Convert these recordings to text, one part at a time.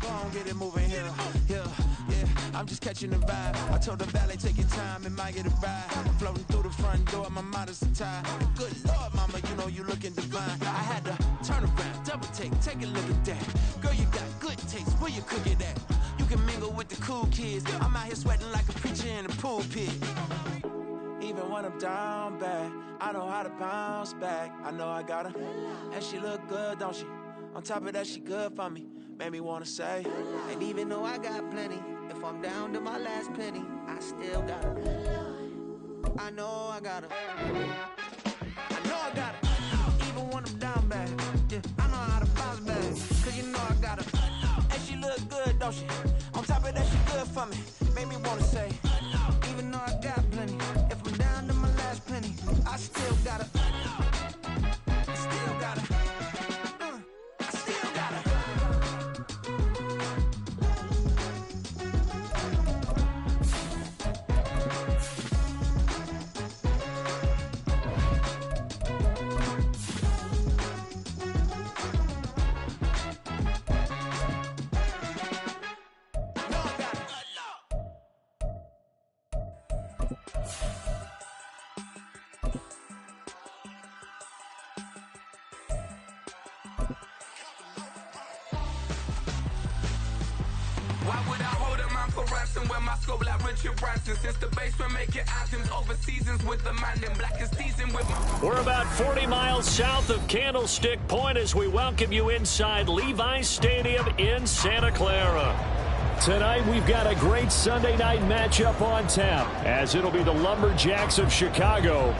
on, get it moving here, yeah. I'm just catching the vibe. I told the valet, take your time, it might get a ride. Floating through the front door, my modest attire. Good Lord, mama, you know you looking divine. I had to turn around, double take a look at that. Girl, you got good taste, where you cook it at? You can mingle with the cool kids. I'm out here sweating like a preacher in a pulpit. Even when I'm down bad, I know how to bounce back. I know I got her, and she look good, don't she? On top of that, she good for me. Made me wanna say, and even though I got plenty, if I'm down to my last penny, I still got her. I know I got her. I know I got her. Even when I'm down bad, yeah, I know how to bounce back. Cause you know I got her. And she look good, don't she? On top of that, she good for me. Made me wanna say, even though I got plenty, if I'm down to my last penny, I still got her. I still got her. I still got her. We're about 40 miles south of Candlestick Point as we welcome you inside Levi's Stadium in Santa Clara. Tonight we've got a great Sunday night matchup on tap as it'll be the Lumberjacks of Chicago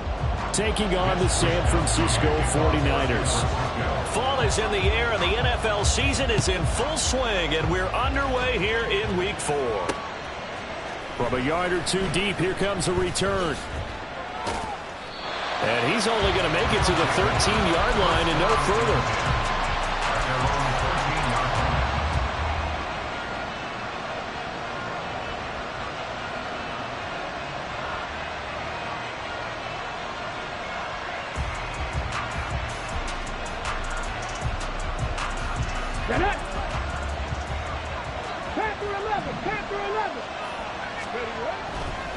taking on the San Francisco 49ers. Fall is in the air and the NFL season is in full swing, and we're underway here in Week 4. From a yard or two deep, here comes a return. And he's only going to make it to the 13-yard line and no further.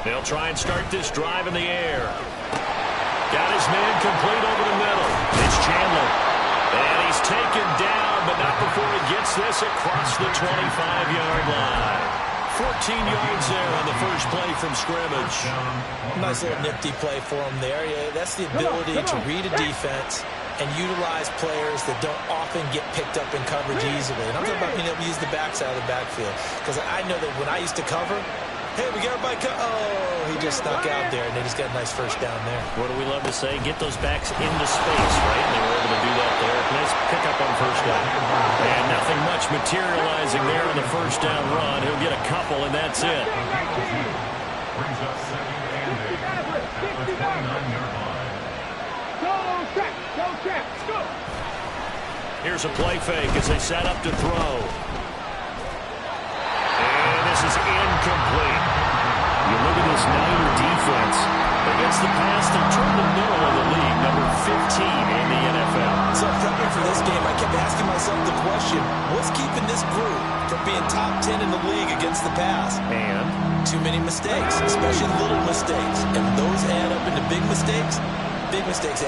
They'll try and start this drive in the air. Got his man complete over the middle. It's Chandler. And he's taken down, but not before he gets this across the 25-yard line. 14 yards there on the first play from scrimmage. Nice little nifty play for him there. Yeah, that's the ability to read a defense and utilize players that don't often get picked up in coverage easily. And I'm talking about being able to use the backside of the backfield. Because I know that when I used to cover, hey, we got everybody oh, he just snuck out there, and they just got a nice first down there. What do we love to say? Get those backs into space, right? And they were able to do that there. Nice pickup on first down. And nothing much materializing there on the first down run. He'll get a couple, and that's it. Brings up second and 8 at the 29-yard line. Go, track, go! Here's a play fake as they set up to throw. And this is incomplete. You look at this Niner defense. Against the pass, they're toward the middle of the league, number 15 in the NFL. So prepping for this game, I kept asking myself the question, what's keeping this group from being top 10 in the league against the pass? And? Too many mistakes, especially little mistakes. And when those add up into big mistakes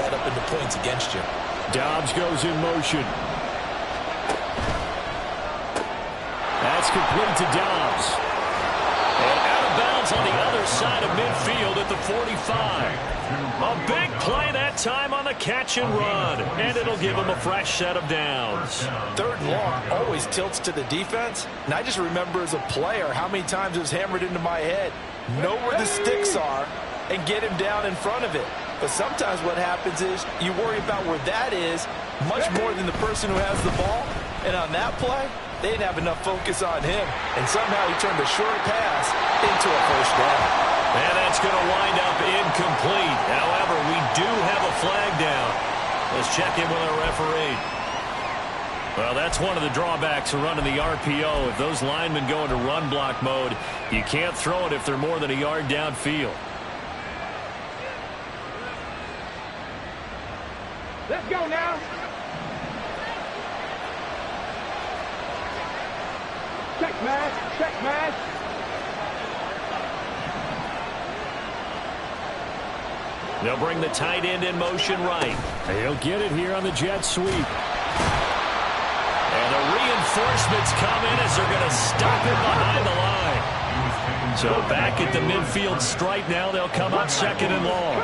add up into points against you. Dobbs goes in motion. That's complete to Dobbs. And out of bounds on the other side of midfield at the 45. A big play that time on the catch and run. And it'll give him a fresh set of downs. Third and long always tilts to the defense. And I just remember as a player how many times it was hammered into my head. Know where the sticks are and get him down in front of it. But sometimes what happens is you worry about where that is much more than the person who has the ball. And on that play, they didn't have enough focus on him. And somehow he turned a short pass into a first down. And that's going to wind up incomplete. However, we do have a flag down. Let's check in with our referee. Well, that's one of the drawbacks of running the RPO. If those linemen go into run block mode, you can't throw it if they're more than a yard downfield. Let's go now. Check, man. Check, man. They'll bring the tight end in motion right. He'll get it here on the jet sweep. And the reinforcements come in as they're going to stop him behind the line. So back at the midfield stripe now, they'll come up second and long.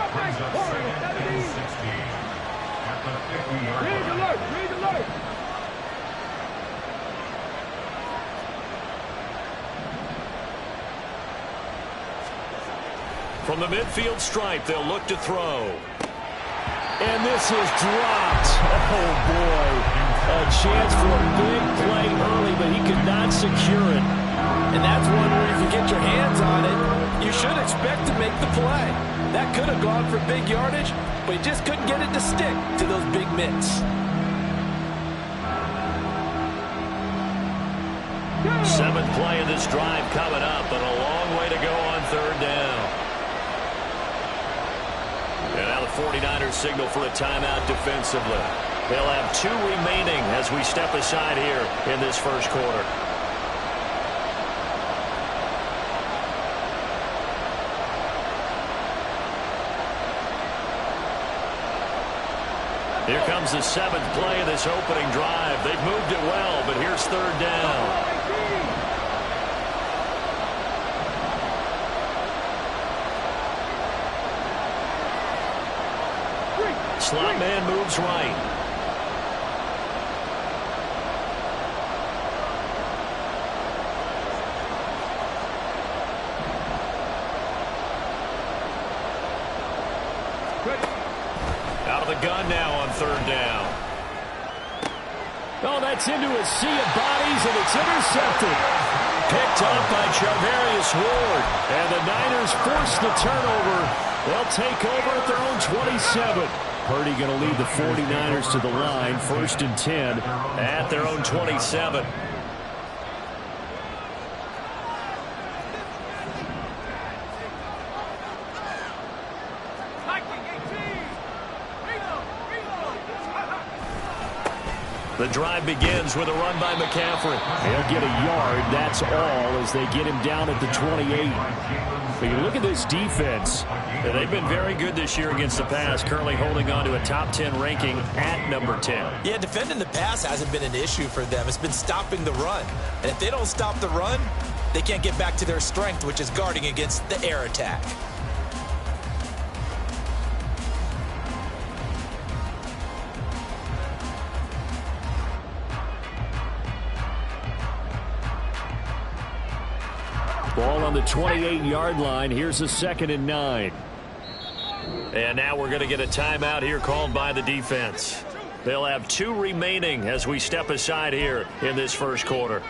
Read alert. Read alert. From the midfield stripe, they'll look to throw. And this is dropped. Oh, boy. A chance for a big play early, but he could not secure it. And that's one where if you get your hands on it, you should expect to make the play. That could have gone for big yardage, but he just couldn't get it to stick to those big mitts. Seventh play of this drive coming up, but a long way to go on third down. And now the 49ers signal for a timeout defensively. They'll have 2 remaining as we step aside here in this first quarter. Here comes the 7th play of this opening drive. They've moved it well, but here's third down. Slot man moves right. Out of the gun now on third down. Oh, that's into a sea of bodies, and it's intercepted. Picked up by Charvarius Ward. And the Niners force the turnover. They'll take over at their own 27. Purdy going to lead the 49ers to the line, 1st and 10 at their own 27. The drive begins with a run by McCaffrey. He'll get a yard, that's all, as they get him down at the 28. But you look at this defense. They've been very good this year against the pass, currently holding on to a top 10 ranking at number 10. Yeah, defending the pass hasn't been an issue for them. It's been stopping the run. And if they don't stop the run, they can't get back to their strength, which is guarding against the air attack. Ball on the 28-yard line. Here's a 2nd and 9. And now we're going to get a timeout here called by the defense. They'll have 2 remaining as we step aside here in this first quarter.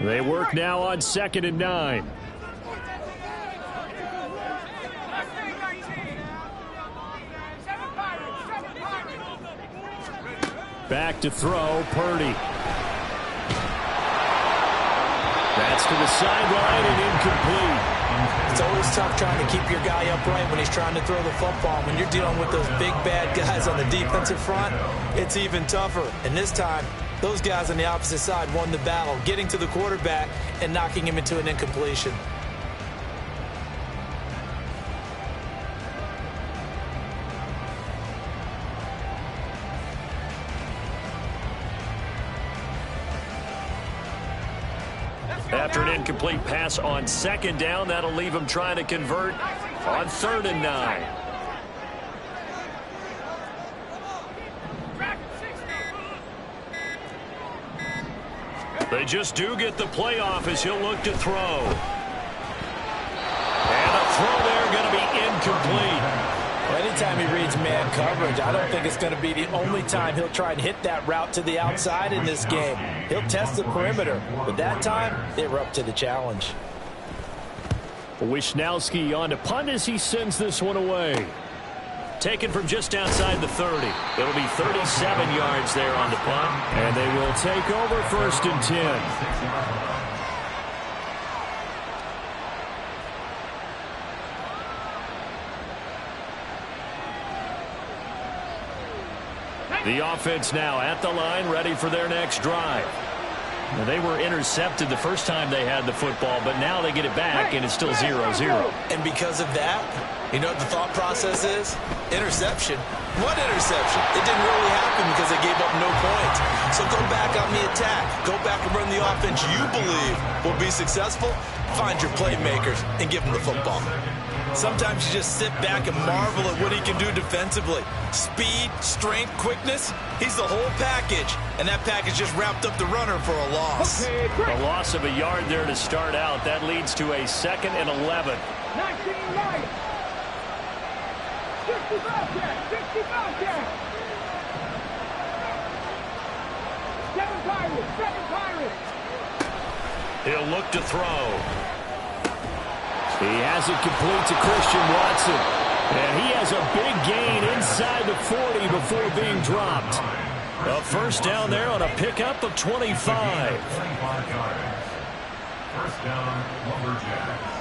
They work now on 2nd and 9. Back to throw, Purdy. That's to the sideline and incomplete. It's always tough trying to keep your guy upright when he's trying to throw the football. When you're dealing with those big, bad guys on the defensive front, it's even tougher. And this time, those guys on the opposite side won the battle, getting to the quarterback and knocking him into an incompletion. After an incomplete pass on 2nd down, that'll leave him trying to convert on 3rd and 9. They just do get the playoff as he'll look to throw. And a throw there going to be incomplete. Well, anytime he reads man coverage, I don't think it's going to be the only time he'll try and hit that route to the outside in this game. He'll test the perimeter, but that time, they were up to the challenge. Wisnowski on to punt as he sends this one away. Taken from just outside the 30. It'll be 37 yards there on the punt. And they will take over 1st and 10. The offense now at the line, ready for their next drive. Now, they were intercepted the first time they had the football, but now they get it back, and it's still 0-0. And because of that, you know what the thought process is? Interception. What interception? It didn't really happen because they gave up no points. So go back on the attack. Go back and run the offense you believe will be successful. Find your playmakers and give them the football. Sometimes you just sit back and marvel at what he can do defensively. Speed, strength, quickness, he's the whole package. And that package just wrapped up the runner for a loss. A loss of a yard there to start out. That leads to a 2nd and 11. 19 Lions. 65 cats. 65 cats. 7 Pirates. 7 Pirates. He'll look to throw. He has it complete to Christian Watson. And he has a big gain inside the 40 before being dropped. A 1st down there on a pickup of 25. 25 yards. 1st down, Lumberjacks.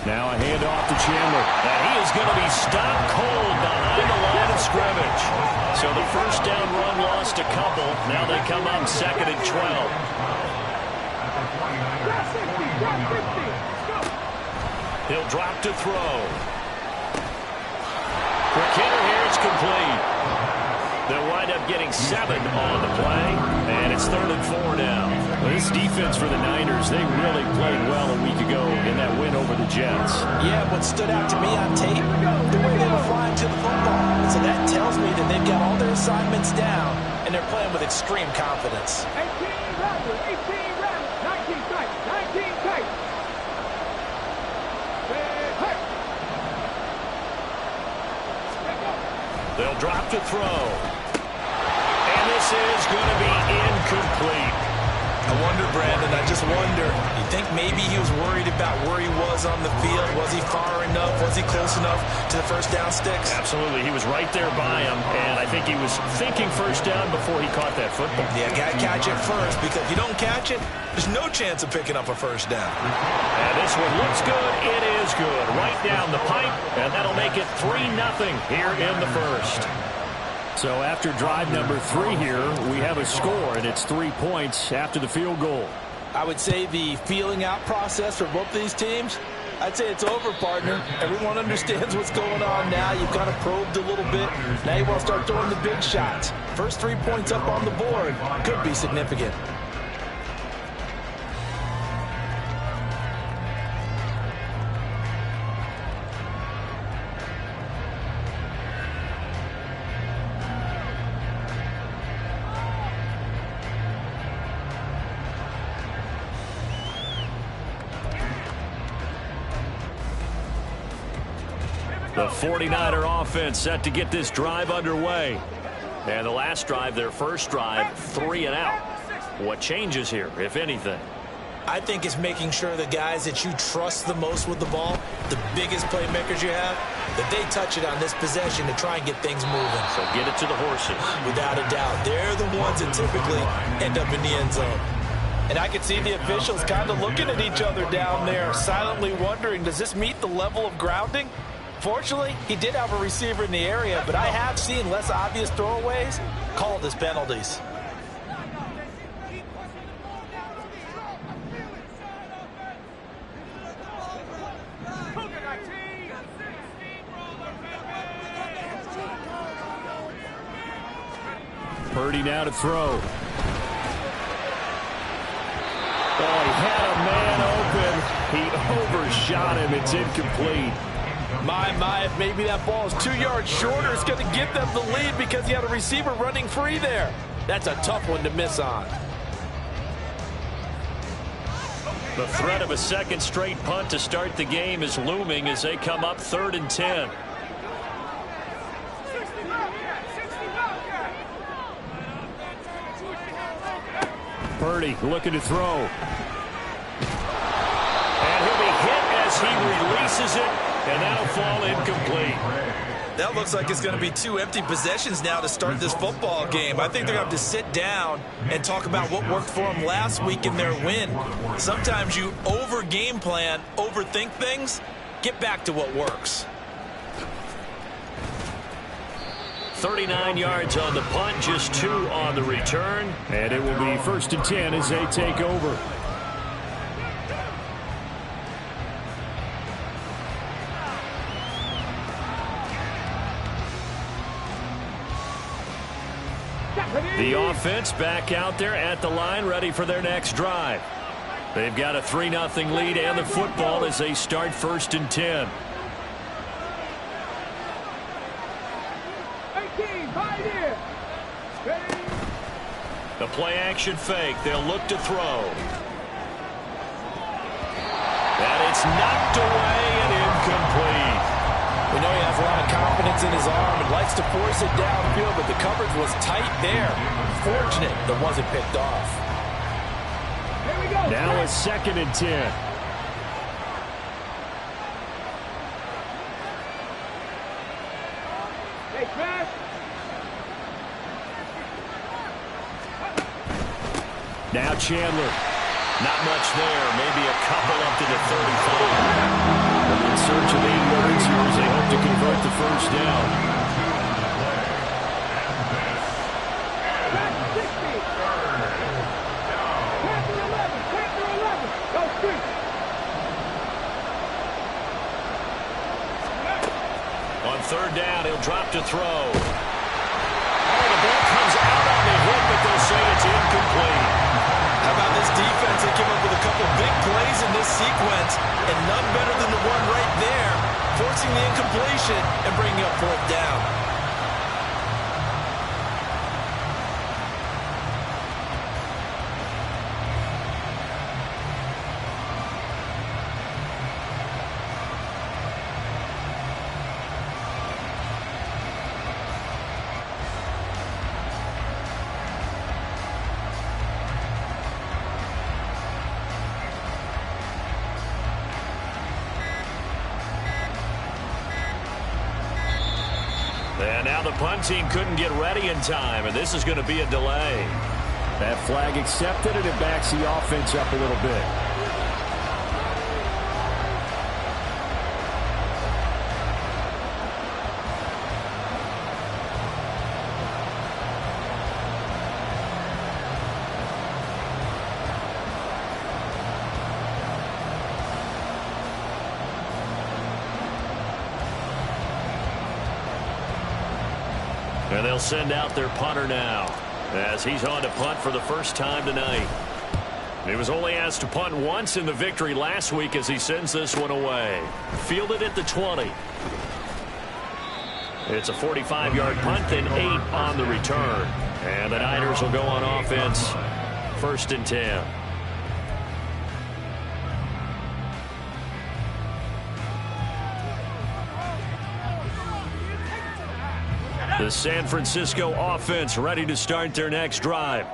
Now a handoff to Chandler. And he is going to be stopped cold behind the line of scrimmage. So the 1st down run lost a couple. Now they come up 2nd and 12. He'll drop to throw. For Kidder here, it's complete. They'll wind up getting 7 on the play. And it's 3rd and 4 now. This defense for the Niners, they really played well a week ago in that win over the Jets. Yeah, what stood out to me on tape, the way they were flying to the football. So that tells me that they've got all their assignments down, and they're playing with extreme confidence. 18 Raptors, 18 Raptors, 19 tight, 19 tight. They'll drop to throw. And this is going to be incomplete. I wonder, Brandon, I just wonder, you think maybe he was worried about where he was on the field? Was he far enough? Was he close enough to the 1st down sticks? Absolutely. He was right there by him, and I think he was thinking 1st down before he caught that football. Yeah, got to catch it first, because if you don't catch it, there's no chance of picking up a 1st down. And this one looks good. It is good. Right down the pipe, and that'll make it 3-0 here in the 1st. So after drive number 3 here, we have a score, and it's 3 points after the field goal. I would say the feeling out process for both these teams, I'd say it's over, partner. Everyone understands what's going on now. You've kind of probed a little bit. Now you want to start throwing the big shots. First 3 points up on the board could be significant. The 49er offense set to get this drive underway. And the last drive, their first drive, 3 and out. What changes here, if anything? I think it's making sure the guys that you trust the most with the ball, the biggest playmakers you have, that they touch it on this possession to try and get things moving. So get it to the horses. Without a doubt. They're the ones that typically end up in the end zone. And I can see the officials kind of looking at each other down there, silently wondering, does this meet the level of grounding? Fortunately, he did have a receiver in the area, but I have seen less obvious throwaways called as penalties. Purdy now to throw. Oh, he had a man open. He overshot him. It's incomplete. My, if maybe that ball is 2 yards shorter, it's going to give them the lead because you had a receiver running free there. That's a tough one to miss on. The threat of a second straight punt to start the game is looming as they come up 3rd and 10. Purdy looking to throw. And he'll be hit as he releases it, and that'll fall incomplete. That looks like it's going to be 2 empty possessions now to start this football game. I think they're going to have to sit down and talk about what worked for them last week in their win. Sometimes you over-game plan, overthink things. Get back to what works. 39 yards on the punt, just 2 on the return. And it will be 1st and 10 as they take over. The offense back out there at the line, ready for their next drive. They've got a 3-0 lead and the football as they start 1st and 10. 18, right here. The play action fake. They'll look to throw. And it's knocked away and incomplete. We know he has a lot of confidence in his arm and likes to force it downfield, but the coverage was tight there. Fortunate that wasn't picked off. Here we go. Now it's 2nd and 10. Hey, Trash. Now Chandler. Not much there. Maybe a couple up to the 35. In search of 8 yards here as they hope to convert the 1st down. Trash 60. Panther 11. Panther 11. Go street. On 3rd down, he'll drop to throw. Oh, the ball comes out on the hit, but they'll say it's incomplete. How about this defense? They came up with a couple big plays in this sequence, and none better than the one right there, forcing the incompletion and bringing up 4th down. And now the punt team couldn't get ready in time, and this is going to be a delay. That flag accepted, and it backs the offense up a little bit. And they'll send out their punter now as he's on to punt for the first time tonight. He was only asked to punt once in the victory last week as he sends this one away. Fielded at the 20. It's a 45-yard punt and 8 on the return. And the Niners will go on offense 1st and 10. The San Francisco offense ready to start their next drive.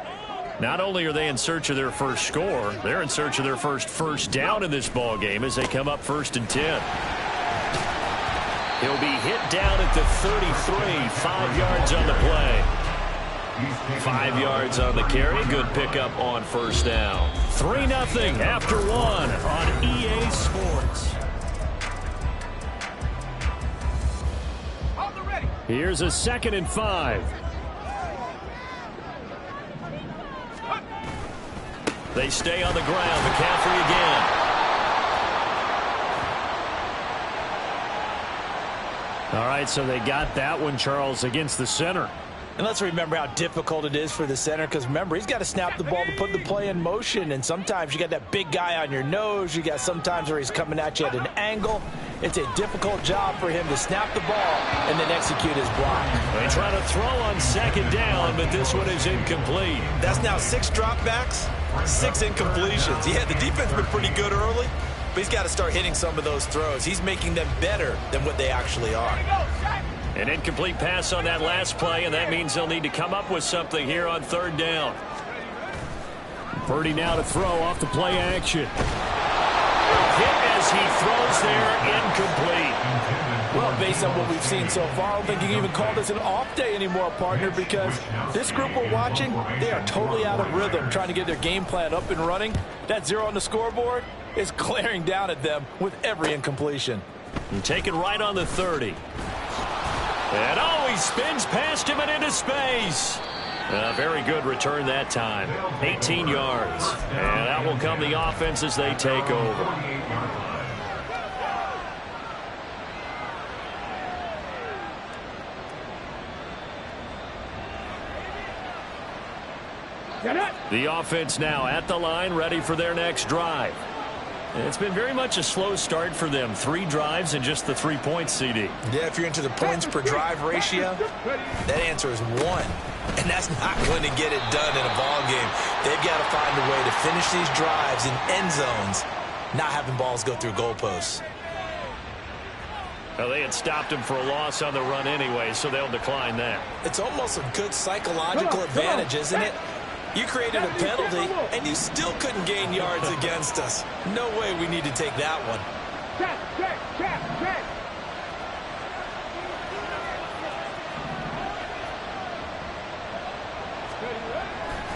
Not only are they in search of their first score, they're in search of their first down in this ball game as they come up 1st and 10. He'll be hit down at the 33, 5 yards on the play. 5 yards on the carry. Good pickup on 1st down. 3-0 after 1 on EA Sports. Here's a 2nd and 5. They stay on the ground. McCaffrey again. All right, so they got that one, Charles, against the center. And let's remember how difficult it is for the center, because remember, he's got to snap the ball to put the play in motion, and sometimes you got that big guy on your nose. You got sometimes where he's coming at you at an angle. it's a difficult job for him to snap the ball and then execute his block. They try to throw on second down, but this one is incomplete. That's now 6 dropbacks, 6 incompletions. Yeah, the defense has been pretty good early, but he's got to start hitting some of those throws. He's making them better than what they actually are. An incomplete pass on that last play, and that means they'll need to come up with something here on third down. Purdy now to throw off the play action. Hit as he throws there, incomplete. Well, based on what we've seen so far, I don't think you can even call this an off day anymore, partner, because this group we're watching, they are totally out of rhythm, trying to get their game plan up and running. That 0 on the scoreboard is glaring down at them with every incompletion. And taken right on the 30. And oh, he spins past him and into space. Very good return that time. 18 yards. And that will come the offense as they take over. The offense now at the line, ready for their next drive. It's been very much a slow start for them. 3 drives and just the 3 points, CD. Yeah, if you're into the points per drive ratio, that answer is 1. And that's not going to get it done in a ball game. They've got to find a way to finish these drives in end zones, not having balls go through goalposts. Well, they had stopped him for a loss on the run anyway, so they'll decline that. It's almost a good psychological advantage, isn't it? You created a penalty, and you still couldn't gain yards against us. No way we need to take that one.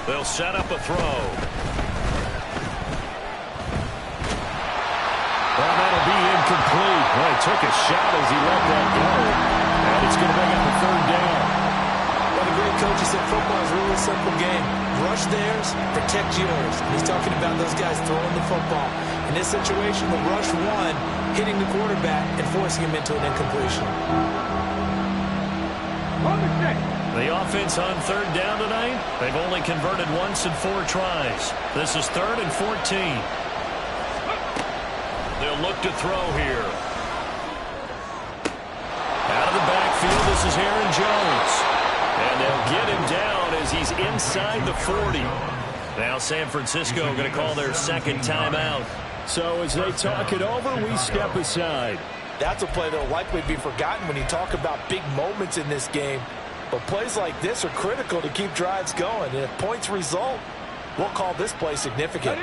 They'll set up a throw. Well, that'll be incomplete. Well, he took a shot as he let that go. And it's going to bring up a third down. Well, the great coach said football is really a simple game. Rush theirs, protect yours. And he's talking about those guys throwing the football. In this situation, the rush one, hitting the quarterback and forcing him into an incompletion. The offense on third down tonight, they've only converted once in 4 tries. This is 3rd and 14. They'll look to throw here. Out of the backfield, this is Aaron Jones. And they'll get him down as he's inside the 40. Now San Francisco going to call their second timeout. So as they talk it over, we step aside. That's a play that will likely be forgotten when you talk about big moments in this game. But plays like this are critical to keep drives going. And if points result, we'll call this play significant.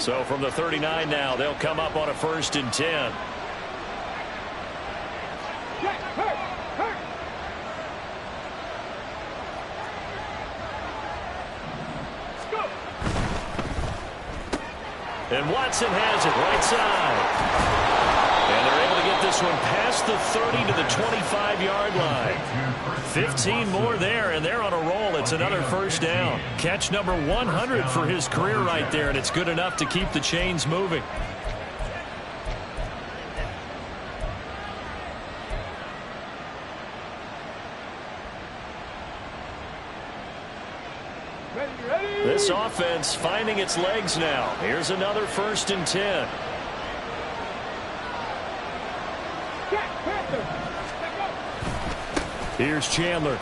So from the 39 now, they'll come up on a 1st and 10. And Watson has it right side. And they're able to get this one past the 30 to the 25-yard line. 15 more there, and they're on a roll. It's another first down. Catch number 100 for his career right there, and it's good enough to keep the chains moving. This offense finding its legs now. Here's another 1st and 10. Here's Chandler.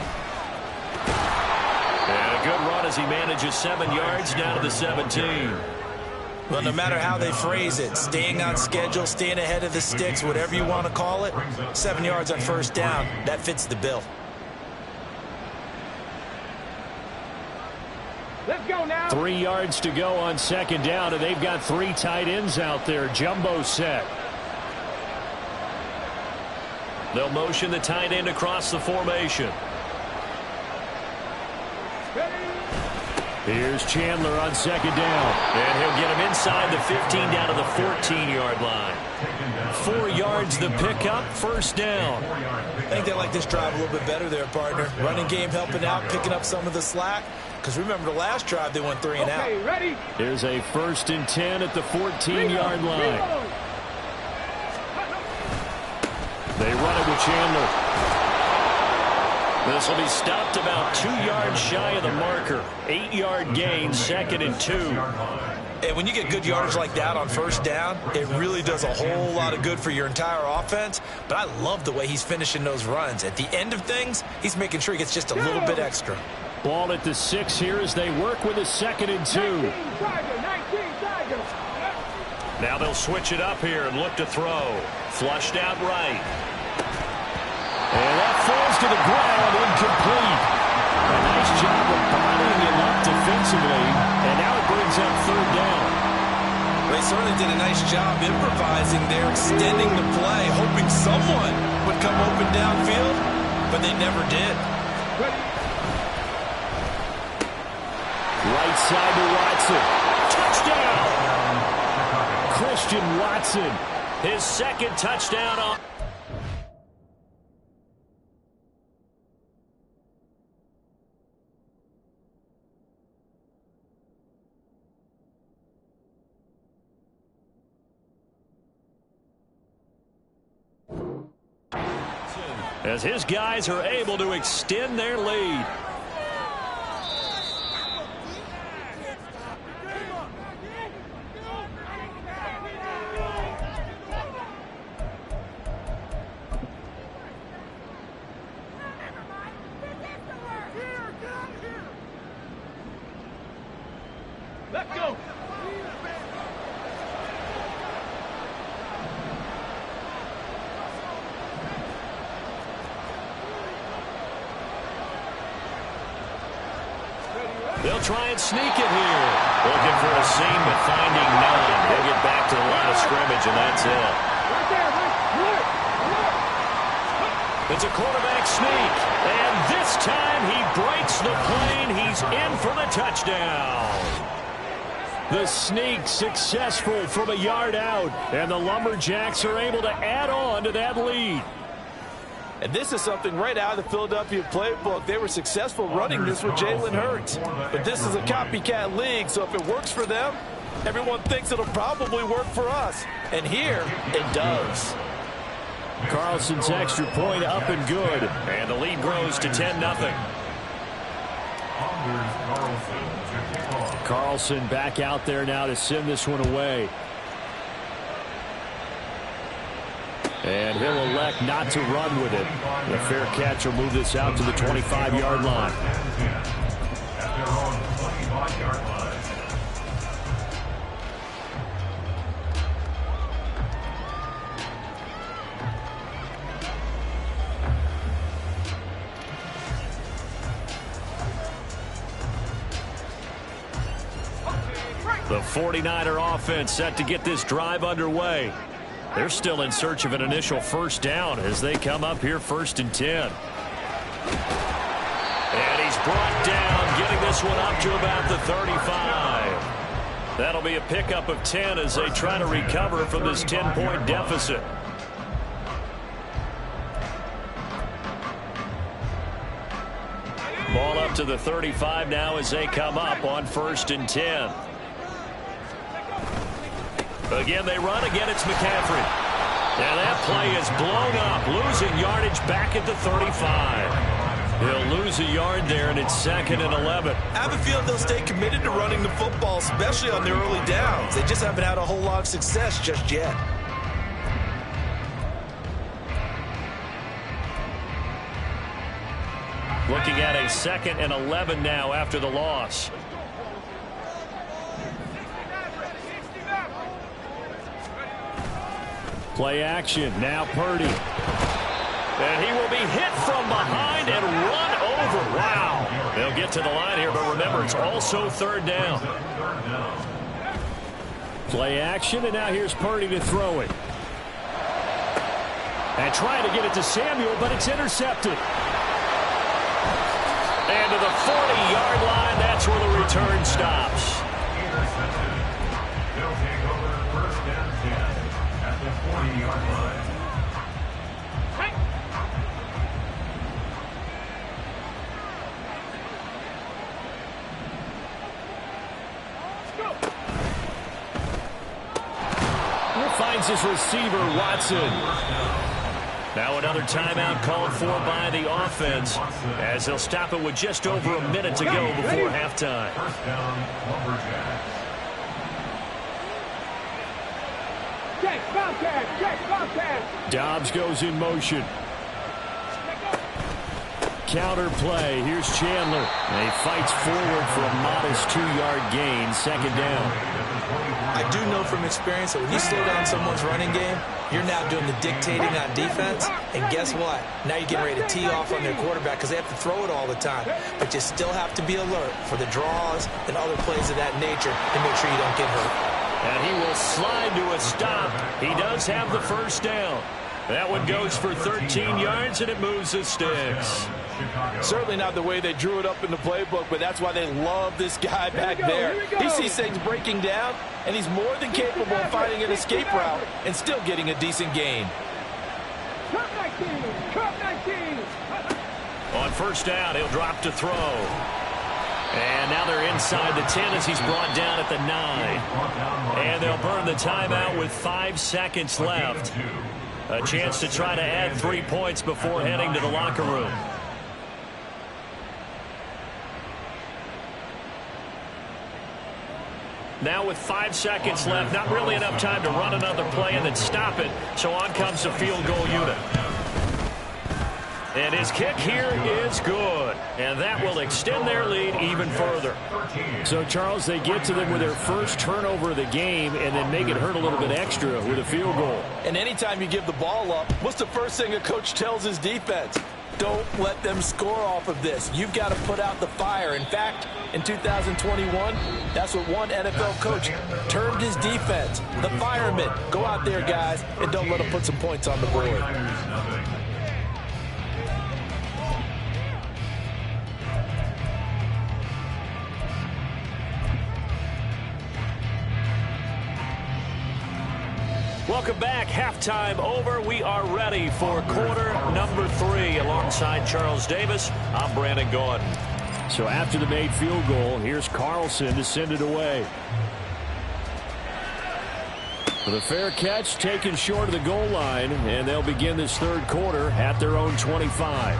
And a good run as he manages 7 yards down to the 17. Well, no matter how they phrase it, staying on schedule, staying ahead of the sticks, whatever you want to call it, 7 yards on first down, that fits the bill. Let's go now. 3 yards to go on second down, and they've got 3 tight ends out there. Jumbo set. They'll motion the tight end across the formation. Here's Chandler on second down. And he'll get him inside the 15 down to the 14-yard line. 4 yards the pickup, first down. I think they like this drive a little bit better there, partner. Running game helping out, picking up some of the slack. Because remember the last drive they went 3 and out. Ready? Here's a 1st and 10 at the 14-yard line. They run it with Chandler. This will be stopped about 2 yards shy of the marker. 8-yard gain, 2nd and 2. And when you get good yardage like that on first down, it really does a whole lot of good for your entire offense. But I love the way he's finishing those runs. At the end of things, he's making sure he gets just a little bit extra. Ball at the 6 here as they work with a 2nd and 2. 19 Tigers. Now they'll switch it up here and look to throw. Flushed out right. And that falls to the ground, incomplete. A nice job of bottling him up defensively, and now it brings up 3rd down. They certainly did a nice job improvising there, extending the play, hoping someone would come open downfield, but they never did. Right side to Watson. Touchdown! Christian Watson, his 2nd touchdown on. As his guys are able to extend their lead. Let's go. They'll try and sneak it here. Looking for a seam, but finding none. They'll get back to the line of scrimmage, and that's it. Right there, right. It's a quarterback sneak, and this time he breaks the plane. He's in for the touchdown. The sneak successful from a yard out, and the Lumberjacks are able to add on to that lead. And this is something right out of the Philadelphia playbook. They were successful running this with Jalen Hurts. But this is a copycat league, so if it works for them, everyone thinks it'll probably work for us. And here, it does. Carlson's extra point up and good, and the lead grows to 10-0. Carlson back out there now to send this one away. And he'll elect not to run with it. The fair catch will move this out to the 25-yard line. At their own 25-yard line. The 49er offense set to get this drive underway. They're still in search of an initial first down as they come up here 1st and 10. And he's brought down, getting this one up to about the 35. That'll be a pickup of 10 as they try to recover from this 10-point deficit. Ball up to the 35 now as they come up on 1st and 10. Again, they run. Again, it's McCaffrey. And that play is blown up, losing yardage back at the 35. He'll lose a yard there, and it's 2nd and 11. I have a feeling they'll stay committed to running the football, especially on their early downs. They just haven't had a whole lot of success just yet. Looking at a 2nd and 11 now after the loss. Play action. Now Purdy. And he will be hit from behind and run over. Wow. They'll get to the line here, but remember, it's also 3rd down. Play action, and now here's Purdy to throw it. And trying to get it to Samuel, but it's intercepted. And to the 40-yard line, that's where the return stops. Intercepted. They'll take over 1st and 10 at the 40-yard line. Finds his receiver, Watson. Now another timeout called for by the offense as they'll stop it with just over a minute to go before halftime. First down, Lumberjacks. Bobcat, check, Bobcat. Dobbs goes in motion. Counter play. Here's Chandler. And he fights forward for a modest 2-yard gain. Second down. I do know from experience that when you slow down someone's running game, you're now doing the dictating on defense. And guess what? Now you're getting ready to tee off on their quarterback because they have to throw it all the time. But you still have to be alert for the draws and other plays of that nature to make sure you don't get hurt. And he will slide to a stop. He does have the first down. That one goes for 13 yards, and it moves the sticks. Certainly not the way they drew it up in the playbook, but that's why they love this guy back there. He sees things breaking down, and he's more than capable of finding an escape route and still getting a decent gain. Cup 19, Cup 19. On first down, he'll drop to throw. And now they're inside the 10 as he's brought down at the 9. And they'll burn the timeout with 5 seconds left. A chance to try to add 3 points before heading to the locker room. Now with 5 seconds left, not really enough time to run another play and then stop it. So on comes the field goal unit. And his kick here is good. And that will extend their lead even further. So, Charles, they get to them with their first turnover of the game and then make it hurt a little bit extra with a field goal. And anytime you give the ball up, what's the first thing a coach tells his defense? Don't let them score off of this. You've got to put out the fire. In fact, in 2021, that's what one NFL coach termed his defense. The firemen. Go out there, guys, and don't let them put some points on the board. Welcome back. Halftime over. We are ready for quarter number 3. Alongside Charles Davis, I'm Brandon Gordon. So after the made field goal, here's Carlson to send it away. With a fair catch taken short of the goal line, and they'll begin this third quarter at their own 25.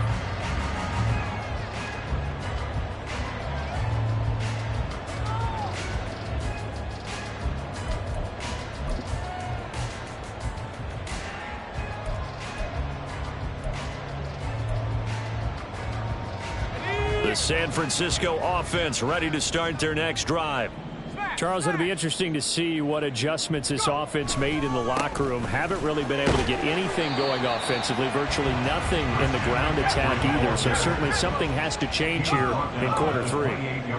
San Francisco offense ready to start their next drive. Charles, it'll be interesting to see what adjustments this offense made in the locker room. Haven't really been able to get anything going offensively, virtually nothing in the ground attack either. So certainly something has to change here in quarter 3.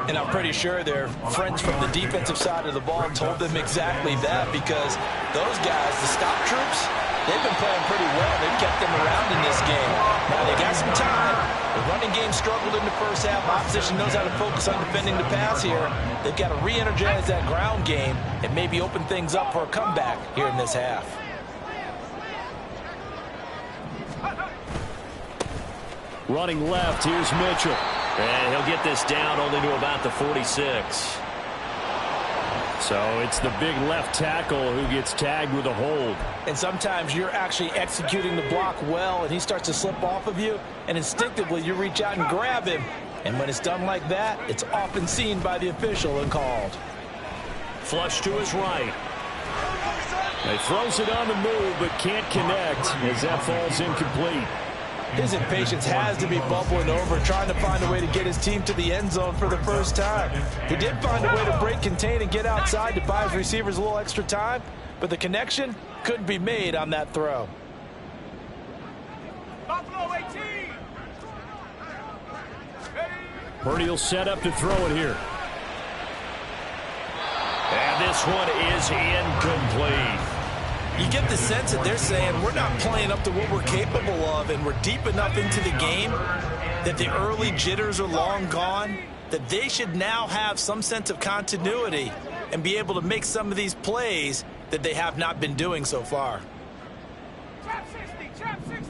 And I'm pretty sure their friends from the defensive side of the ball told them exactly that, because those guys, the stop troops, they've been playing pretty well. They've kept them around in this game. Now they got some time. The running game struggled in the first half. Opposition knows how to focus on defending the pass here. They've got to re-energize that ground game and maybe open things up for a comeback here in this half. Running left, here's Mitchell. And he'll get this down only to about the 46. So it's the big left tackle who gets tagged with a hold. And sometimes you're actually executing the block well, and he starts to slip off of you, and instinctively you reach out and grab him. And when it's done like that, it's often seen by the official and called. Flush to his right. He throws it on the move, but can't connect as that falls incomplete. His impatience has to be bubbling over, trying to find a way to get his team to the end zone for the first time. He did find a way to break contain and get outside to buy his receivers a little extra time, but the connection couldn't be made on that throw. Purdy will set up to throw it here. And this one is incomplete. You get the sense that they're saying we're not playing up to what we're capable of, and we're deep enough into the game that the early jitters are long gone, that they should now have some sense of continuity and be able to make some of these plays that they have not been doing so far. Trap 60, trap 60.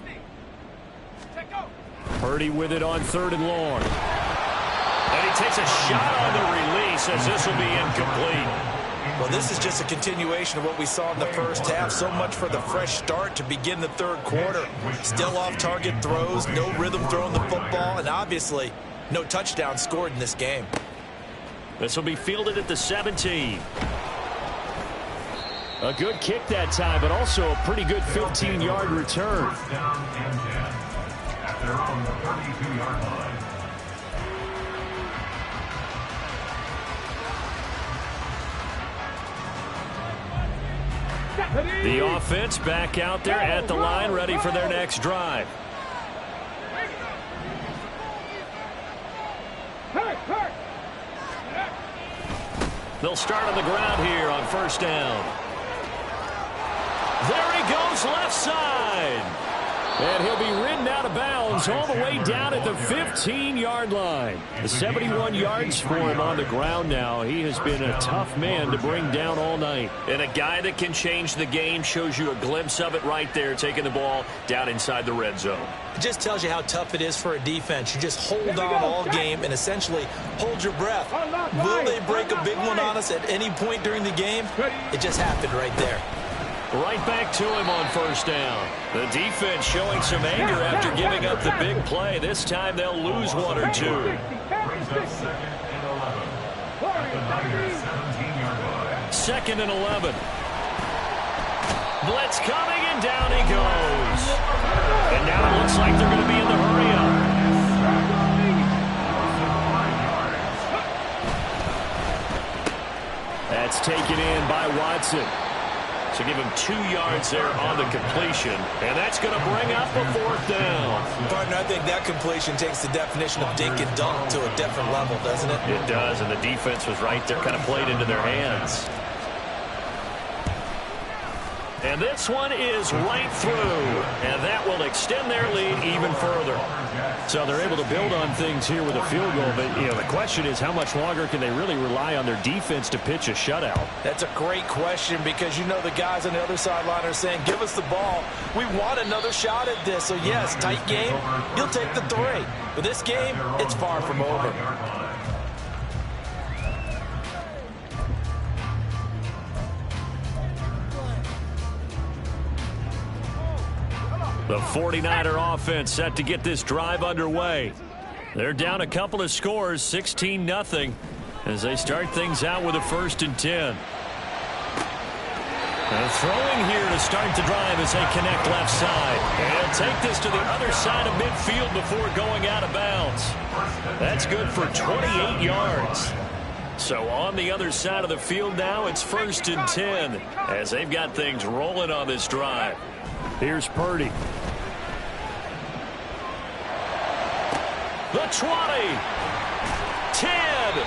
Check out. Purdy with it on 3rd and long. And he takes a shot on the release as this will be incomplete. Well, this is just a continuation of what we saw in the first half. So much for the fresh start to begin the third quarter. Still off-target throws, no rhythm throwing the football, and obviously no touchdown scored in this game. This will be fielded at the 17. A good kick that time, but also a pretty good 15-yard return. First down and 10 at their own 32-yard line. The offense back out there at the line, ready for their next drive. They'll start on the ground here on first down. There he goes, left side. And he'll be ridden out of bounds all the way down at the 15-yard line. The 71 yards for him on the ground now. He has been a tough man to bring down all night. And a guy that can change the game, shows you a glimpse of it right there, taking the ball down inside the red zone. It just tells you how tough it is for a defense. You just hold on all game and essentially hold your breath. Will they break a big one on us at any point during the game? It just happened right there. Right back to him on first down. The defense showing some anger after giving up the big play. This time they'll lose one or two. Brings up 2nd and 11 at the Niners' 17-yard line. 2nd and 11. Blitz coming, and down he goes. And now it looks like they're going to be in the hurry up. That's taken in by Watson. So give him 2 yards there on the completion. And that's going to bring up a 4th down. Partner, I think that completion takes the definition of dink and dunk to a different level, doesn't it? It does, and the defense was right there, kind of played into their hands. And this one is right through, and that will extend their lead even further. So they're able to build on things here with a field goal, but the question is how much longer can they really rely on their defense to pitch a shutout? That's a great question because the guys on the other sideline are saying, give us the ball. We want another shot at this. So, yes, tight game, you'll take the 3. But this game, it's far from over. The 49er offense set to get this drive underway. They're down a couple of scores, 16-0, as they start things out with a 1st and 10. And throwing here to start the drive as they connect left side. And take this to the other side of midfield before going out of bounds. That's good for 28 yards. So on the other side of the field now, it's 1st and 10 as they've got things rolling on this drive. Here's Purdy. The 20. 10.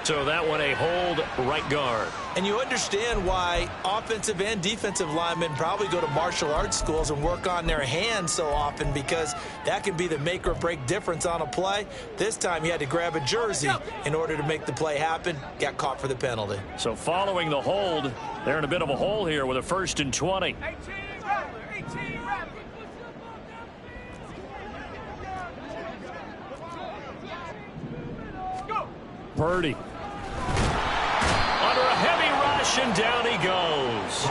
So that one a hold right guard. And you understand why offensive and defensive linemen probably go to martial arts schools and work on their hands so often, because that can be the make or break difference on a play. This time he had to grab a jersey in order to make the play happen. Got caught for the penalty. So following the hold, they're in a bit of a hole here with a 1st and 20. 18 Purdy. Under a heavy rush, and down he goes.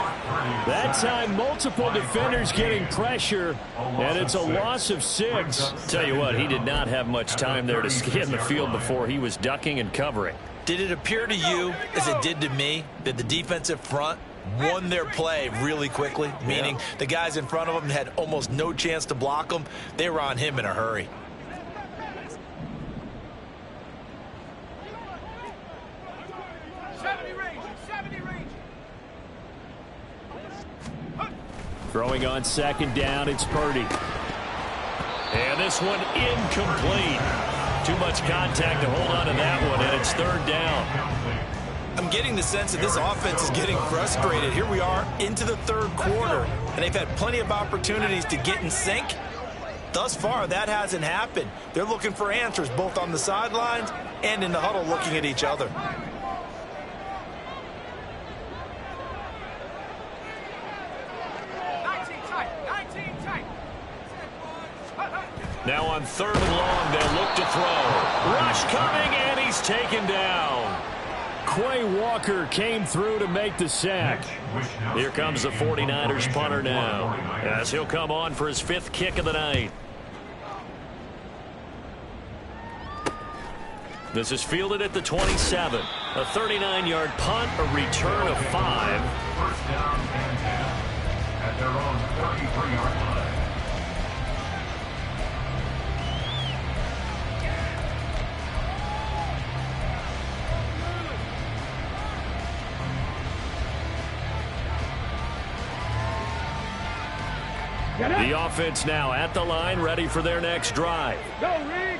That time, multiple defenders getting pressure, and it's a loss of 6. Tell you what, he did not have much time there to get in the field before he was ducking and covering. Did it appear to you, as it did to me, that the defensive front won their play really quickly? Meaning the guys in front of them had almost no chance to block them. They were on him in a hurry. Throwing on 2nd down, it's Purdy. And this one incomplete. Too much contact to hold on to that one, and it's 3rd down. I'm getting the sense that this offense is getting frustrated. Here we are into the 3rd quarter, and they've had plenty of opportunities to get in sync. Thus far, that hasn't happened. They're looking for answers both on the sidelines and in the huddle, looking at each other. Now on 3rd and long, they'll look to throw. Rush coming, and he's taken down. Quay Walker came through to make the sack. Here comes the 49ers punter now, as he'll come on for his 5th kick of the night. This is fielded at the 27. A 39-yard punt, a return of 5. First down and 10 at their own 33-yard line. The offense now at the line, ready for their next drive.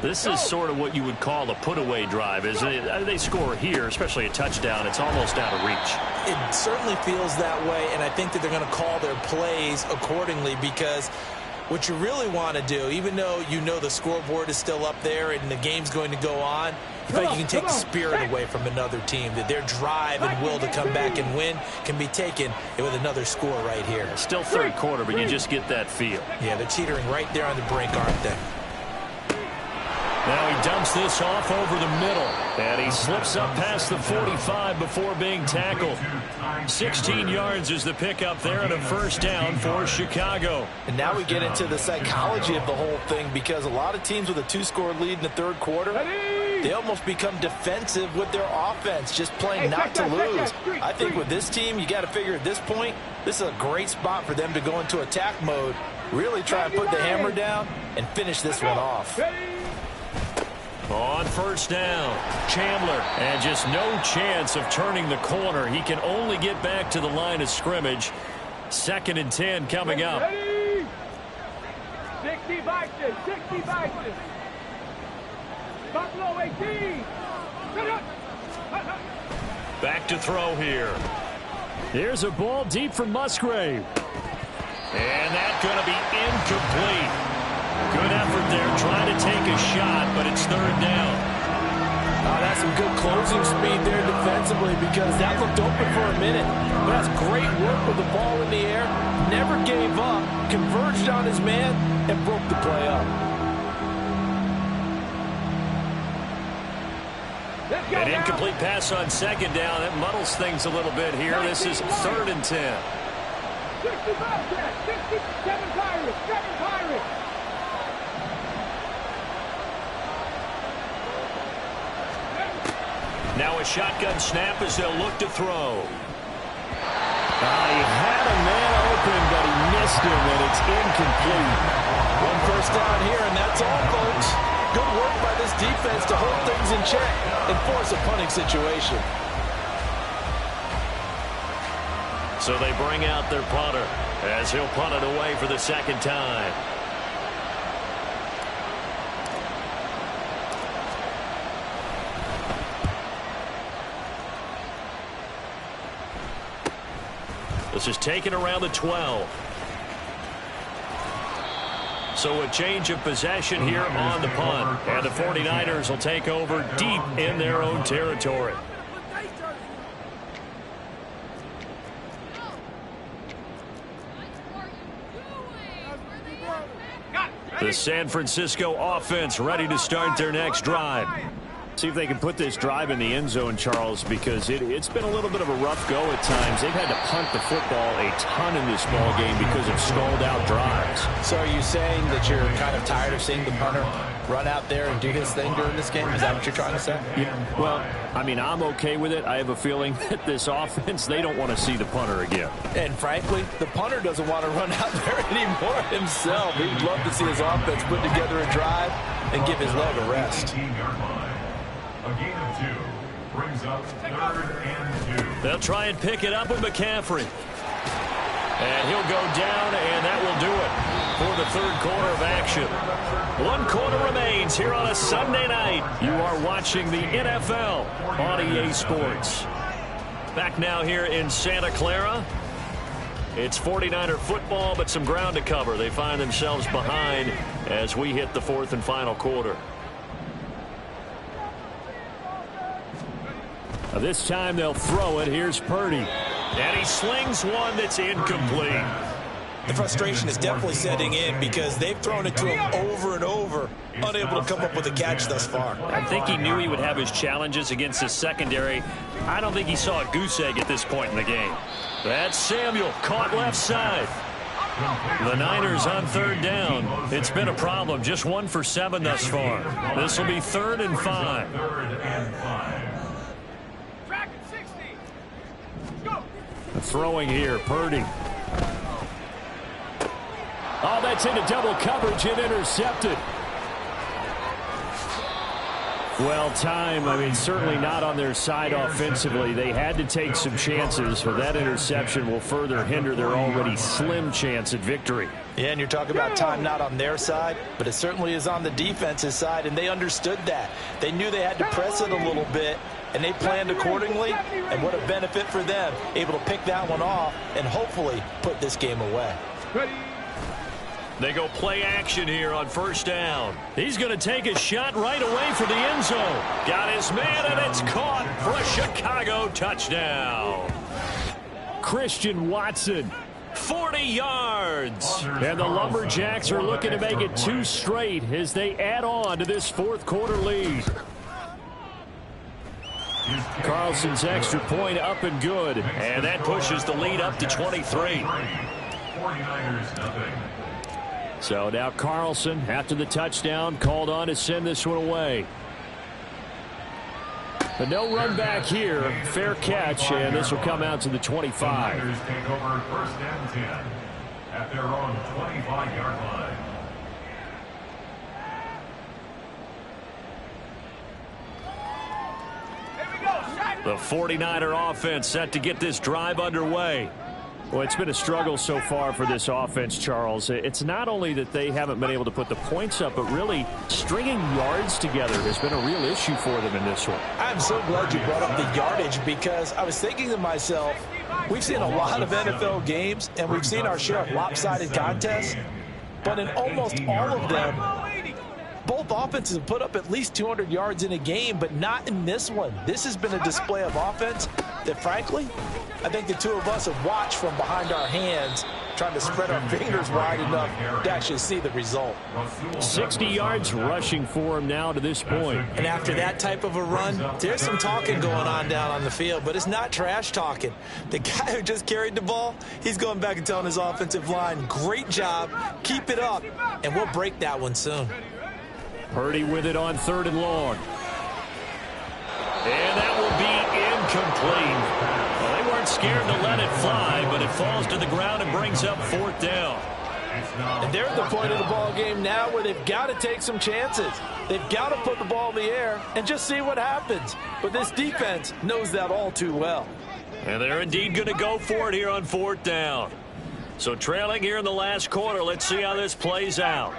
This is sort of what you would call a put-away drive, isn't it? They score here, especially a touchdown. It's almost out of reach. It certainly feels that way, and I think that they're going to call their plays accordingly, because what you really want to do, even though you know the scoreboard is still up there and the game's going to go on, you feel like you can take the spirit away from another team, that their drive and will to come back and win can be taken with another score right here. Still third quarter, but you just get that feel. Yeah, they're teetering right there on the brink, aren't they? Now he dumps this off over the middle, and he slips up past the 45 before being tackled. 16 yards is the pickup there, and a first down for Chicago. And now we get into the psychology of the whole thing, because a lot of teams with a 2-score lead in the third quarter, they almost become defensive with their offense, just playing not to lose. I think with this team, you got to figure at this point, this is a great spot for them to go into attack mode, really try and put the hammer down and finish this one off. On first down, Chandler, and just no chance of turning the corner. He can only get back to the line of scrimmage. 2nd and 10 coming up. 60 boxes, 60 boxes. Buffalo 18. Back to throw here. Here's a ball deep from Musgrave. And that's going to be incomplete. Good effort there, trying to take a shot, but it's 3rd down. That's some good closing speed there defensively, because that looked open for a minute. But that's great work with the ball in the air. Never gave up, converged on his man, and broke the play up. An incomplete pass on 2nd down. That muddles things a little bit here. This is 3rd and 10. 65, 67 Pirates, 7 Pirates. Now a shotgun snap as they'll look to throw. He had a man open, but he missed him, and it's incomplete. One first down here, and that's all, folks. Good work by this defense to hold things in check and force a punting situation. So they bring out their punter as he'll punt it away for the 2nd time. This is taken around the 12. So a change of possession here on the punt. And the 49ers will take over deep in their own territory. The San Francisco offense ready to start their next drive. See if they can put this drive in the end zone, Charles, because it's been a little bit of a rough go at times. They've had to punt the football a ton in this ball game because of stalled-out drives. So are you saying that you're kind of tired of seeing the punter run out there and do his thing during this game? Is that what you're trying to say? Yeah. Well, I mean, I'm okay with it. I have a feeling that this offense, they don't want to see the punter again. And frankly, the punter doesn't want to run out there anymore himself. He'd love to see his offense put together a drive and give his leg a rest. A gain of 2 brings up 3rd and 2. They'll try and pick it up with McCaffrey. And he'll go down, and that will do it for the 3rd quarter of action. 1 quarter remains here on a Sunday night. You are watching the NFL on EA Sports. Back now here in Santa Clara. It's 49er football, but some ground to cover. They find themselves behind as we hit the 4th and final quarter. This time they'll throw it. Here's Purdy. And he slings one that's incomplete. The frustration is definitely setting in because they've thrown it to him over and over, unable to come up with a catch thus far. I think he knew he would have his challenges against his secondary. I don't think he saw a goose egg at this point in the game. That's Samuel, caught left side. The Niners on 3rd down. It's been a problem, just 1 for 7 thus far. This will be 3rd and 5. throwing here. Purdy. Oh, that's into double coverage and intercepted. Well, time, I mean, certainly not on their side offensively. They had to take some chances, but that interception will further hinder their already slim chance at victory. Yeah, and you're talking about time not on their side, but it certainly is on the defense's side, and they understood that. They knew they had to press it a little bit, and they planned accordingly, and what a benefit for them, able to pick that one off and hopefully put this game away. They go play action here on first down. He's going to take a shot right away for the end zone. Got his man, and it's caught for a Chicago touchdown. Christian Watson, 40 yards. And the Lumberjacks are looking to make it 2 straight as they add on to this fourth quarter lead. Carlson's extra point up and good. And that pushes the lead up to 23. 49ers nothing. So now Carlson, after the touchdown, called on to send this one away. But no run back here. Fair catch, and this will come out to the 25. The Niners take over first and 10 at their own 25-yard line. The 49er offense set to get this drive underway. Well, it's been a struggle so far for this offense, Charles. It's not only that they haven't been able to put the points up, but really stringing yards together has been a real issue for them in this one. I'm so glad you brought up the yardage, because I was thinking to myself, we've seen a lot of NFL games, and we've seen our share of lopsided contests, but in almost all of them, both offenses have put up at least 200 yards in a game, but not in this one. This has been a display of offense that, frankly, I think the two of us have watched from behind our hands, trying to spread our fingers wide enough to actually see the result. 60 yards rushing for him now to this point. And after that type of a run, there's some talking going on down on the field, but it's not trash talking. The guy who just carried the ball, he's going back and telling his offensive line, great job, keep it up, and we'll break that one soon. Purdy with it on 3rd and long. And that will be incomplete. Well, they weren't scared to let it fly, but it falls to the ground and brings up 4th down. And they're at the point of the ball game now where they've got to take some chances. They've got to put the ball in the air and just see what happens. But this defense knows that all too well. And they're indeed going to go for it here on 4th down. So trailing here in the last quarter, let's see how this plays out.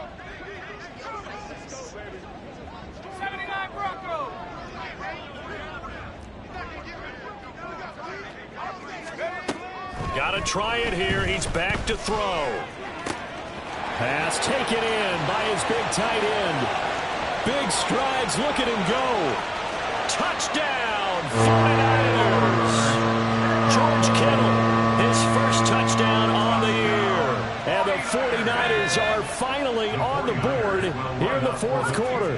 Got to try it here. He's back to throw. Pass taken in by his big tight end. Big strides, look at him go. Touchdown, 49ers. George Kittle, his first touchdown on the year. And the 49ers are finally on the board here in the fourth quarter.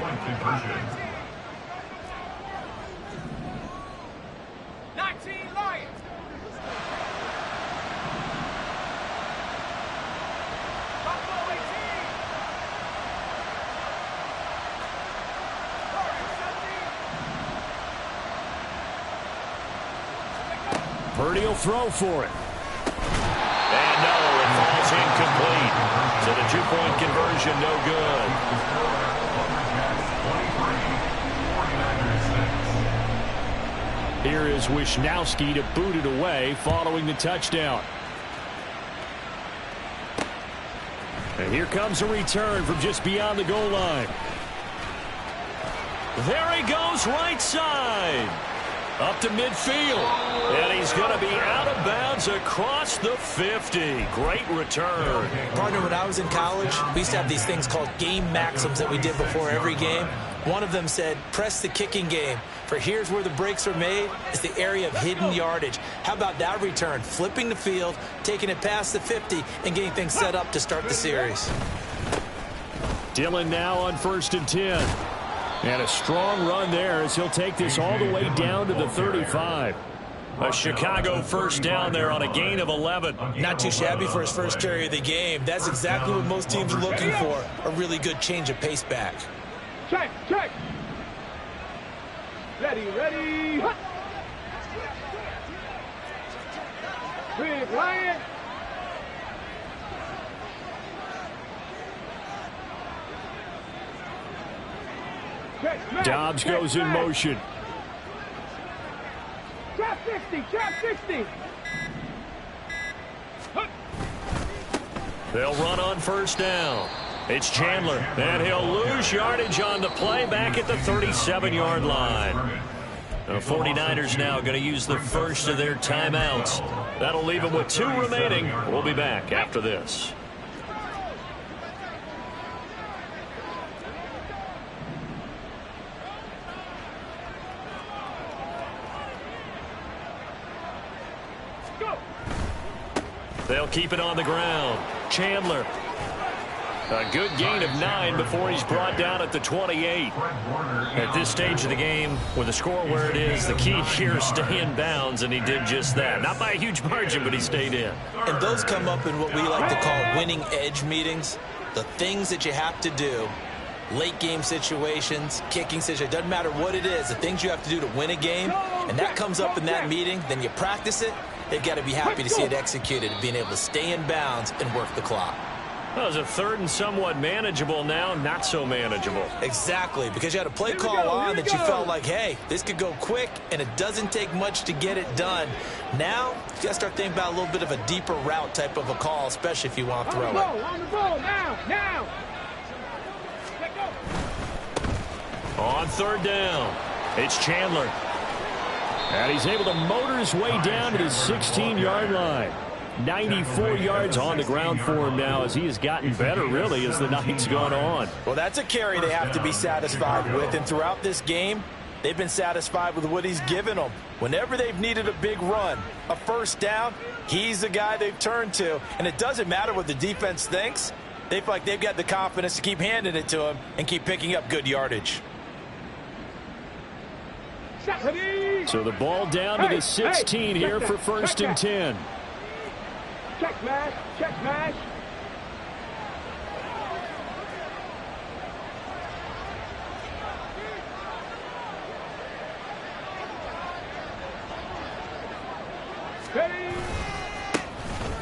19 Lions. Purdy will throw for it. And no, it falls incomplete. So the 2-point conversion, no good. Here is Wisnowski to boot it away following the touchdown. And here comes a return from just beyond the goal line. There he goes, right side. Up to midfield. And he's going to be out of bounds across the 50. Great return. Partner, when I was in college, we used to have these things called game maxims that we did before every game. One of them said, press the kicking game. For here's where the breaks are made. It's the area of hidden yardage. How about that return? Flipping the field, taking it past the 50, and getting things set up to start the series. Dillon now on 1st and 10. And a strong run there as he'll take this all the way down to the 35. A Chicago first down there on a gain of 11. Not too shabby for his first carry of the game. That's exactly what most teams are looking for, a really good change of pace back. Check, check. Ready, ready. Clear, Ryan. Dobbs goes in motion. Trap 60, trap 60. They'll run on first down. It's Chandler, and he'll lose yardage on the play back at the 37-yard line. The 49ers now going to use the first of their timeouts. That'll leave them with 2 remaining. We'll be back after this. They'll keep it on the ground. Chandler. A good gain of 9 before he's brought down at the 28. At this stage of the game, with the score where it is, the key here is stay in bounds, and he did just that. Not by a huge margin, but he stayed in. And those come up in what we like to call winning edge meetings. The things that you have to do, late game situations, kicking situations, doesn't matter what it is, the things you have to do to win a game, and that comes up in that meeting, then you practice it. They've got to be happy to see it executed and being able to stay in bounds and work the clock. Well, it's a third and somewhat manageable now, not so manageable. Exactly, because you had a play call on that you felt like, hey, this could go quick, and it doesn't take much to get it done. Now, you got to start thinking about a little bit of a deeper route type of a call, especially if you want to throw it. On the ball, now. On third down, it's Chandler. And he's able to motor his way down to the 16-yard line. 94 yards on the ground for him now as he has gotten better, really, as the night's gone on. Well, that's a carry they have to be satisfied with. And throughout this game, they've been satisfied with what he's given them. Whenever they've needed a big run, a first down, he's the guy they've turned to. And it doesn't matter what the defense thinks. They feel like they've got the confidence to keep handing it to him and keep picking up good yardage. So the ball down to the 16 here for first and 10. Check mash, check mash.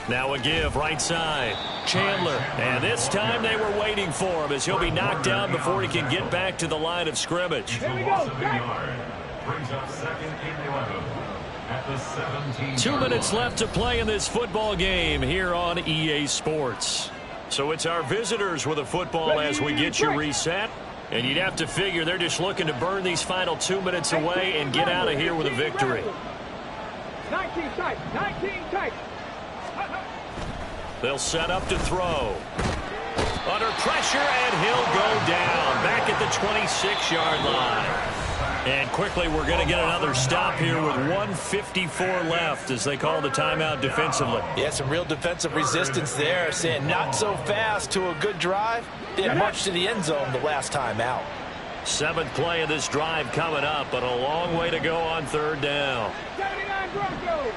Now a give right side. Chandler. And this time they were waiting for him as he'll be knocked down before he can get back to the line of scrimmage. Here we go. Brings up second and 11 at the 17. 2 minutes left to play in this football game here on EA Sports. So it's our visitors with a football as we get you reset. And you'd have to figure they're just looking to burn these final 2 minutes away and get out of here with a victory. 19 tight, 19 tight. They'll set up to throw. Under pressure, and he'll go down back at the 26-yard line. And quickly, we're going to get another stop here with 1:54 left as they call the timeout defensively. Yeah, some real defensive resistance there, saying not so fast to a good drive. Didn't march to the end zone the last time out. 7th play of this drive coming up, but a long way to go on third down. 79 Broncos.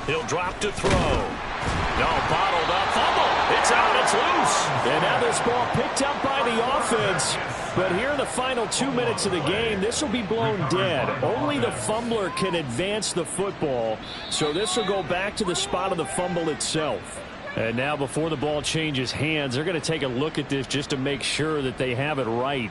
He'll drop to throw. No, bottled up, fumble. It's out, it's loose. And now this ball picked up by the offense. But here in the final 2 minutes of the game, this will be blown dead. Only the fumbler can advance the football. So this will go back to the spot of the fumble itself. And now before the ball changes hands, they're going to take a look at this just to make sure that they have it right.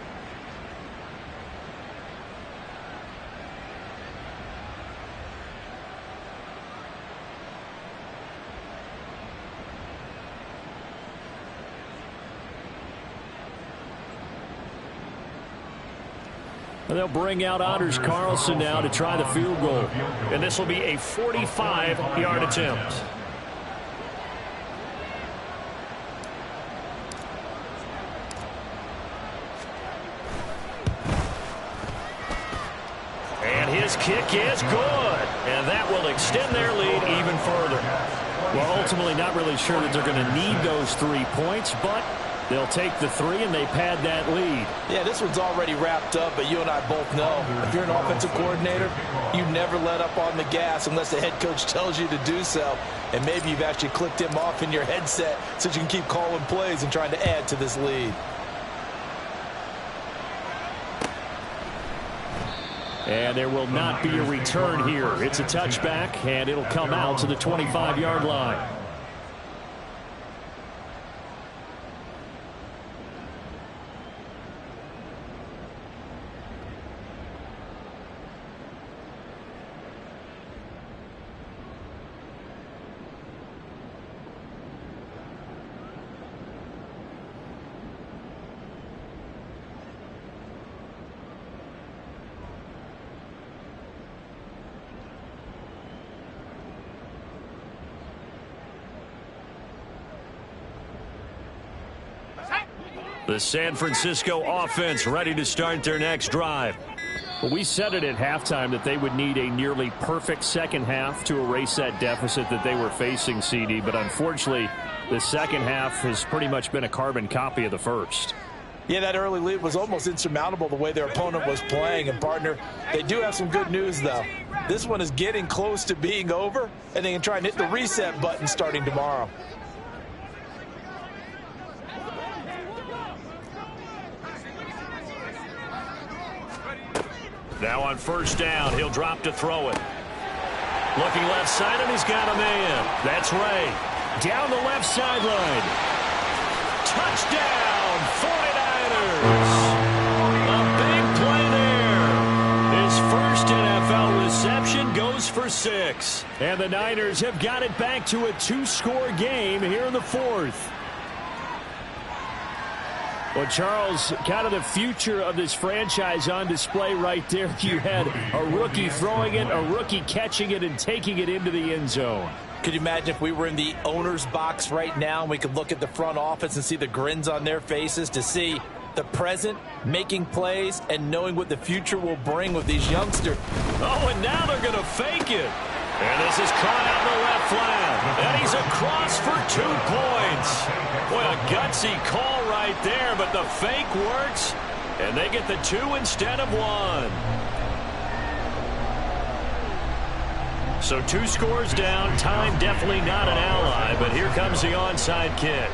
And they'll bring out Anders Carlson now to try the field goal. And this will be a 45-yard attempt. And his kick is good. And that will extend their lead even further. Well, ultimately not really sure that they're going to need those 3 points, but they'll take the 3 and they pad that lead. Yeah, this one's already wrapped up, but you and I both know if you're an offensive coordinator, you never let up on the gas unless the head coach tells you to do so. And maybe you've actually clicked him off in your headset so you can keep calling plays and trying to add to this lead. And there will not be a return here. It's a touchback, and it'll come out to the 25-yard line. The San Francisco offense ready to start their next drive. Well, we said it at halftime that they would need a nearly perfect second half to erase that deficit that they were facing, CD. But unfortunately, the second half has pretty much been a carbon copy of the first. Yeah, that early lead was almost insurmountable the way their opponent was playing. And, partner, they do have some good news, though. This one is getting close to being over, and they can try and hit the reset button starting tomorrow. Now on first down, he'll drop to throw it. Looking left side, and he's got a man. That's Ray. Down the left sideline. Touchdown, 49ers. A big play there. His first NFL reception goes for 6. And the Niners have got it back to a 2-score game here in the fourth. Well, Charles, kind of the future of this franchise on display right there. You had a rookie throwing it, a rookie catching it, and taking it into the end zone. Could you imagine if we were in the owner's box right now and we could look at the front office and see the grins on their faces, to see the present making plays and knowing what the future will bring with these youngsters. Oh, and now they're going to fake it. And this is caught out in the left flat. And he's across for 2 points. Boy, a gutsy call right there, but the fake works. And they get the 2 instead of 1. So 2 scores down. Time definitely not an ally, but here comes the onside kick.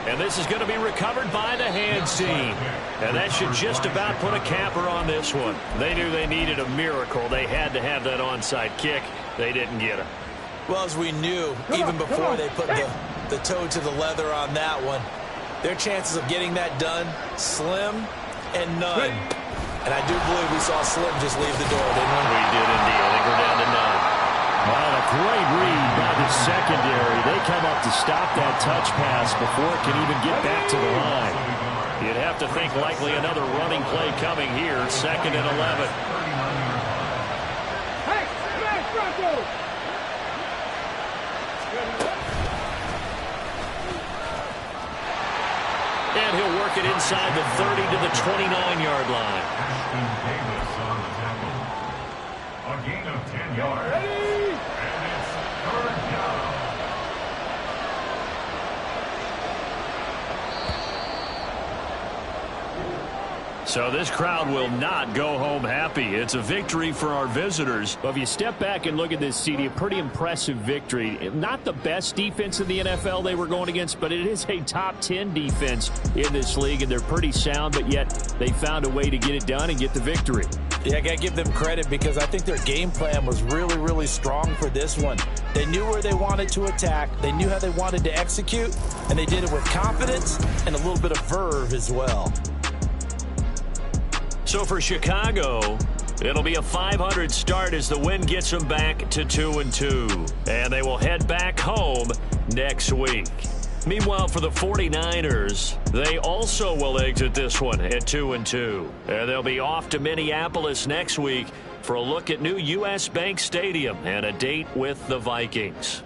And this is going to be recovered by the hands team. And that should just about put a capper on this one. They knew they needed a miracle. They had to have that onside kick. They didn't get it. Well, as we knew, even before they put the toe to the leather on that one, their chances of getting that done, slim and none. And I do believe we saw Slim just leave the door, didn't we? We did indeed. I think we're down to none. Well, a great read by the secondary. They come up to stop that touch pass before it can even get back to the line. You'd have to think likely another running play coming here. 2nd and 11. Hey, smash Broncos! And he'll work it inside the 30 to the 29-yard line. A gain of 10 yards. And it's 3rd down. So this crowd will not go home happy. It's a victory for our visitors. But if you step back and look at this, CD, a pretty impressive victory. Not the best defense in the NFL they were going against, but it is a top 10 defense in this league, and they're pretty sound, but yet they found a way to get it done and get the victory. Yeah, I got to give them credit because I think their game plan was really, really strong for this one. They knew where they wanted to attack. They knew how they wanted to execute, and they did it with confidence and a little bit of verve as well. So for Chicago, it'll be a 500 start as the win gets them back to 2-2. And they will head back home next week. Meanwhile, for the 49ers, they also will exit this one at 2-2. And they'll be off to Minneapolis next week for a look at new U.S. Bank Stadium and a date with the Vikings.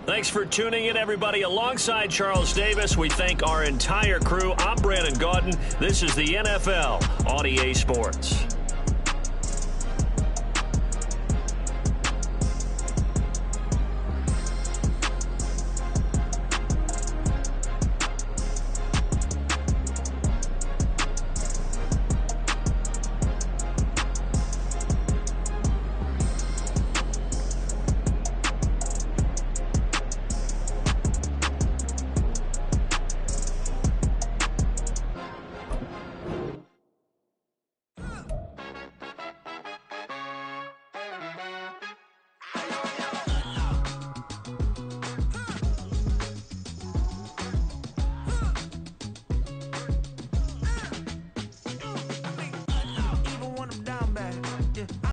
Thanks for tuning in, everybody. Alongside Charles Davis, we thank our entire crew. I'm Brandon Gaudin. This is the NFL on EA Sports.